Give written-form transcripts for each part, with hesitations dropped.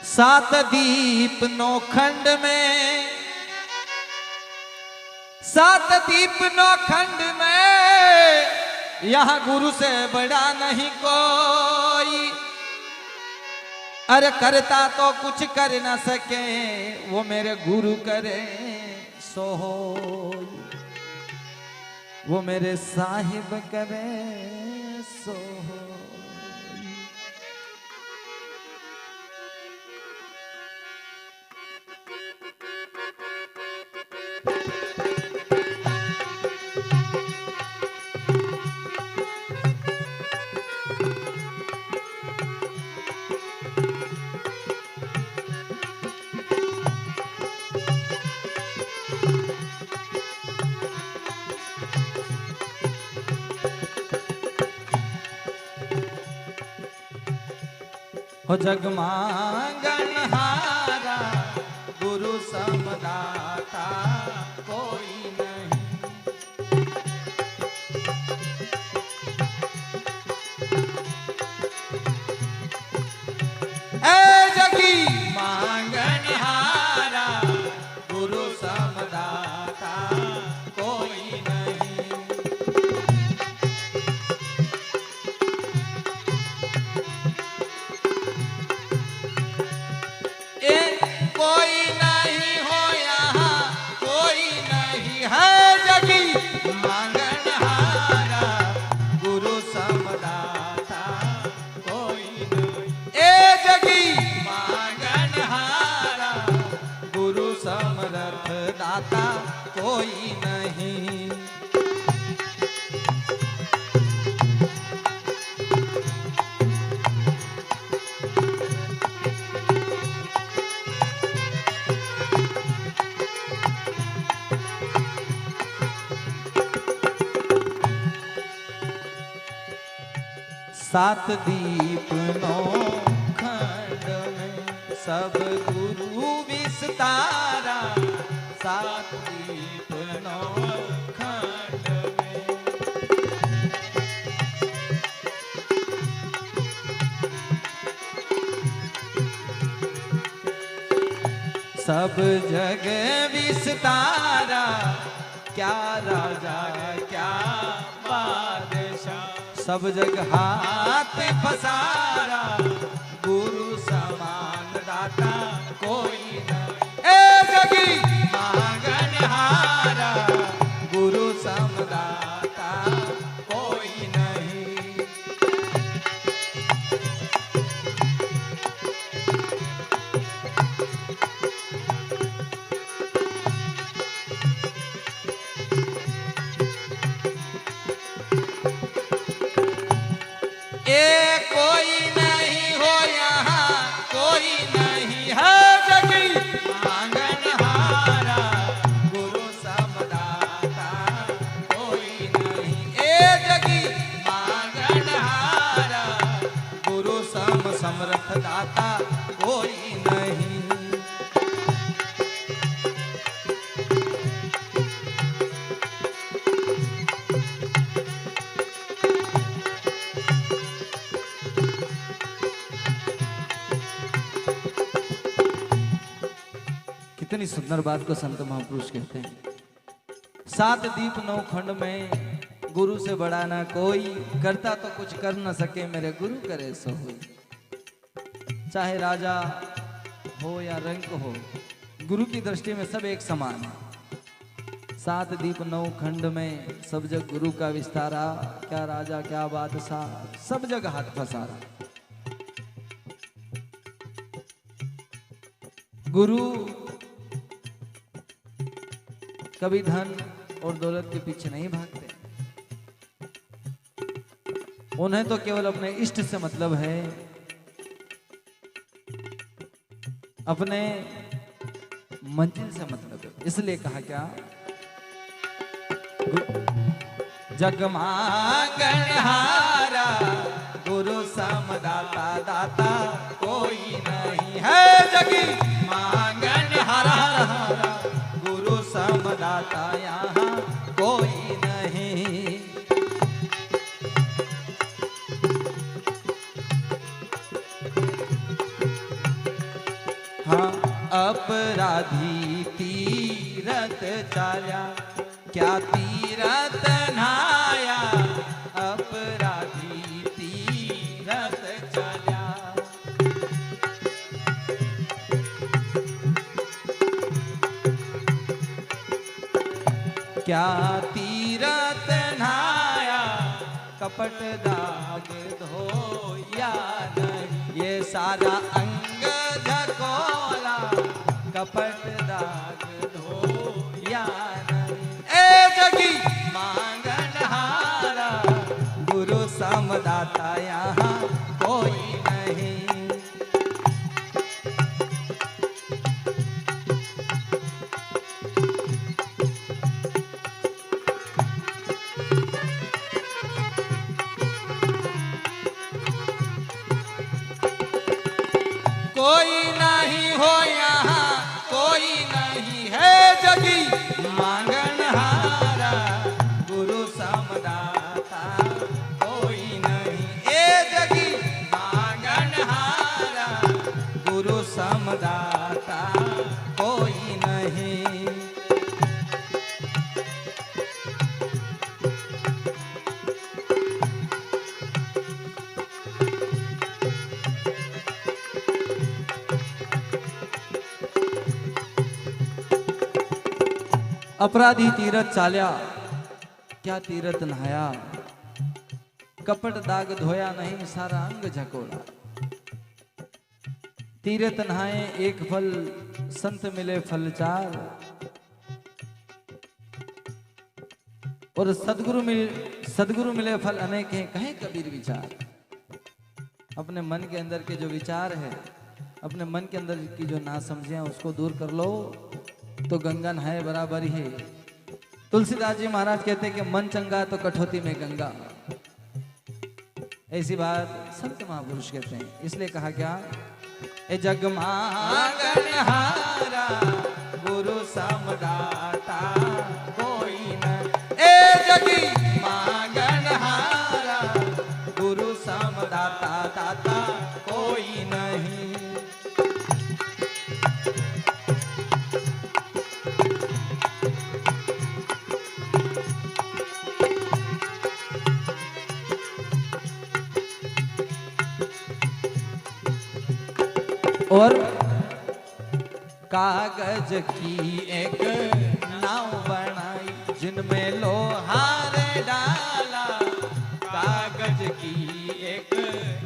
सात दीप नौ खंड में, सात दीप नौ खंड में, यहाँ गुरु से बड़ा नहीं कोई। अरे करता तो कुछ कर न सके, वो मेरे गुरु करे सो होई, वो मेरे साहिब करे सो होई। हो जगमांगन हारा गुरु समदाता कोई नहीं। ए जगी मांगन हारा गुरु समदाता कोई नहीं। कोई नहीं हो यहाँ, कोई नहीं है जगी मांगन हारा गुरु समदाता कोई नहीं। ए जगी मांगन हारा गुरु समरथ दाता कोई नहीं। सात दीप नौ खंड में सब गुरु विस्तारा, सात दीप नौ खंड में। सब जग विस्तारा, क्या राजा क्या बादशाह, सब जग हाथ पसारा गुरु समान दाता कोई नहीं। ए जगी मांगन हारा गुरु समदाता कोई नहीं। ए कोई नहीं हो यहाँ, कोई नहीं है जगी मांगन हारा गुरु समदाता कोई नहीं। ए जगी मांगन हारा गुरु समरथ दाता कोई नहीं। कितनी सुंदर बात को संत महापुरुष कहते हैं। सात दीप नौ खंड में गुरु से बड़ा ना कोई, करता तो कुछ कर न सके मेरे गुरु करे सो होई। चाहे राजा हो या रंक हो, गुरु की दृष्टि में सब एक समान है। सात दीप नौ खंड में सब जग गुरु का विस्तारा, क्या राजा क्या बादशाह, सब जग हाथ पसारा। गुरु कभी धन और दौलत के पीछे नहीं भागते, उन्हें तो केवल अपने इष्ट से मतलब है, अपने मंजिल से मतलब है। इसलिए कहा क्या, जगमांगन हारा गुरु समदाता दाता कोई नहीं है। जगी मांगन हारा गुरु समदाता यहाँ कोई नहीं। हाँ अपराधी तीरथ चाल्या, क्या तीरथ नहाया, अपराधी तीरथ चाल्या। क्या तीरथ नहाया, कपट दाग धोया नहीं, ये सारा अंग झकोला, कपट दाग धोया नहीं। ए जगी मांगन हारा, गुरु समदाता यहाँ कोई नहीं। कोई नहीं हो यहाँ, कोई नहीं है जगी मांगन हारा, गुरु समदाता कोई नहीं। ए जगी मांगन हारा, गुरु समदाता कोई नहीं। अपराधी तीरथ चाल्या, क्या तीरथ नहाया, कपट दाग धोया नहीं, सारा अंग झकोड़ा। तीरथ नहाए एक फल, संत मिले फल चार, और सदगुरु मिले फल अनेक हैं, कहे कबीर विचार। अपने मन के अंदर के जो विचार है, अपने मन के अंदर की जो नासमझियां उसको दूर कर लो तो गंगा नहाए बराबर ही है। तुलसीदास जी महाराज कहते हैं कि मन चंगा तो कठौती में गंगा, ऐसी बात संत महापुरुष कहते हैं। इसलिए कहा क्या, ए जग मांगन हारा, गुरु समदाता कोई न। ए जगी मांगन हारा, गुरु समदाता दाता कोई नहीं। और कागज की एक नाव बनाई, जिनमें लोहार डाला, कागज की एक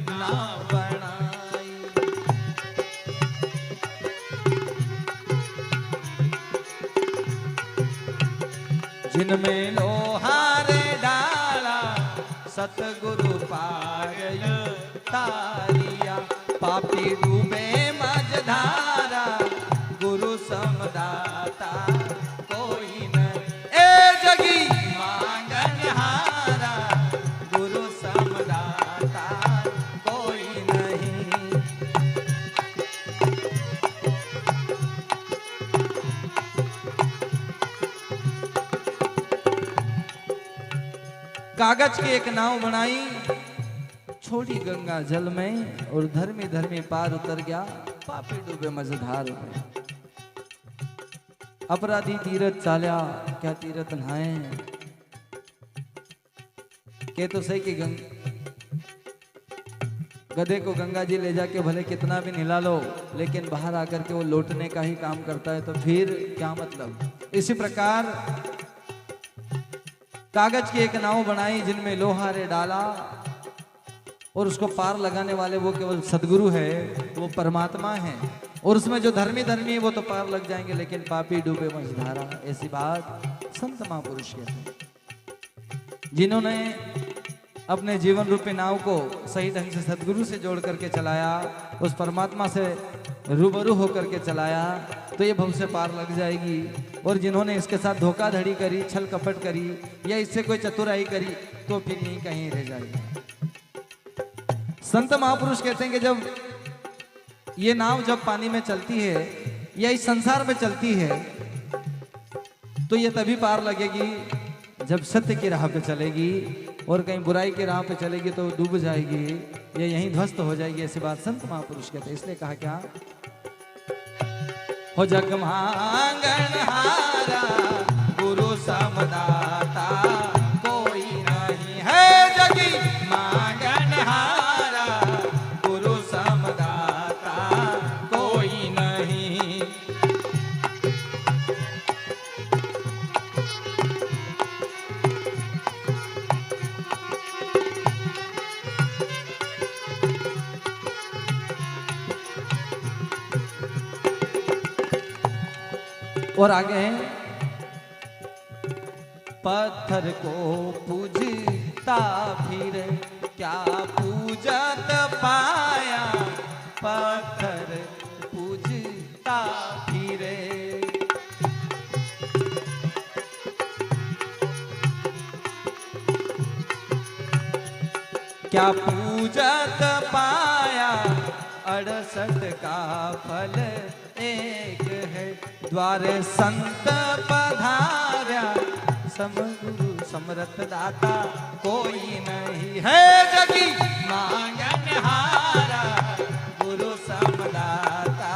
नाव बनाई। जिनमें लोहार डाला, सतगुरु पागल तारिया, पापी डूबे मझधारा, गुरु समदाता कोई न। ए जगी मांगन हारा, गुरु समदाता कोई नहीं। कागज की एक नाव बनाई, छोड़ी गंगा जल में, और धर्मी धर्मी पार उतर गया, पापी डूबे मझधार में। अपराधी तीरथ चाल्या, क्या तीरथ नहाए। के तो सही कि गधे को गंगा जी ले जाके भले कितना भी नहला लो, लेकिन बाहर आकर के वो लौटने का ही काम करता है, तो फिर क्या मतलब। इसी प्रकार कागज की एक नाव बनाई, जिनमें लोहारे डाला, और उसको पार लगाने वाले वो केवल सदगुरु है, वो परमात्मा है। और उसमें जो धर्मी है वो तो पार लग जाएंगे, लेकिन पापी डूबे मझधारा। ऐसी बात संत महापुरुष कहते हैं, जिन्होंने अपने जीवन रूपी नाव को सही ढंग से सदगुरु से जोड़ करके चलाया, उस परमात्मा से रूबरू होकर के चलाया, तो ये भव से पार लग जाएगी। और जिन्होंने इसके साथ धोखाधड़ी करी, छल कपट करी, या इससे कोई चतुराई करी, तो फिर यहीं कहीं रह जाएगी। संत महापुरुष कहते हैं कि जब ये नाव जब पानी में चलती है या इस संसार में चलती है, तो ये तभी पार लगेगी जब सत्य की राह पे चलेगी, और कहीं बुराई की राह पे चलेगी तो डूब जाएगी, ये यहीं ध्वस्त हो जाएगी। ऐसी बात संत महापुरुष कहते हैं। इसलिए कहा क्या, हो जग मांगन हारा गुरु समदाता कोई नहीं है। जगी मांगन हारा गुरु समदाता कोई नहीं। और आगे हैं, पत्थर को पूजता फिर क्या पूजत पाया, पत्थर पूजता फिरे। क्या पूजत पाया, 68 का फल एक है। द्वारे संत पधार्या समगुरु समरथ दाता कोई नहीं है। जगी मांगन हारा गुरु समदाता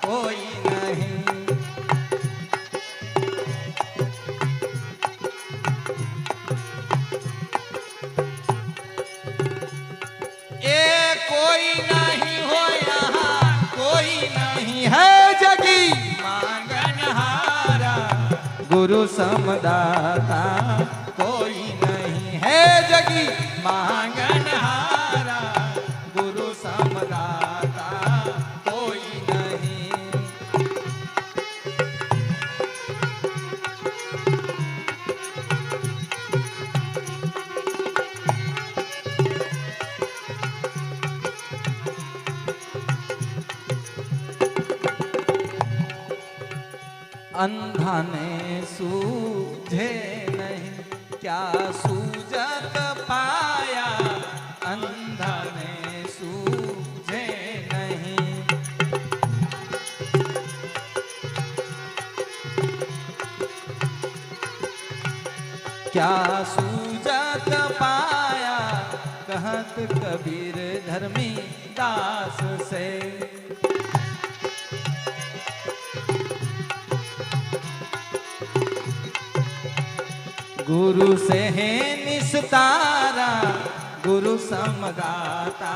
कोई नहीं। ए कोई नहीं हो यहाँ, कोई नहीं है। जगी मांगन हारा गुरु समदाता कोई नहीं है। जगी मांगन हारा गुरु समदाता कोई नहीं। अंधा ने सूझे नहीं क्या सूझत पाया, अंधा ने सूझे नहीं। क्या सूझत पाया, कहत कबीर धर्मी दास से। गुरु से है निस्तारा गुरु समदाता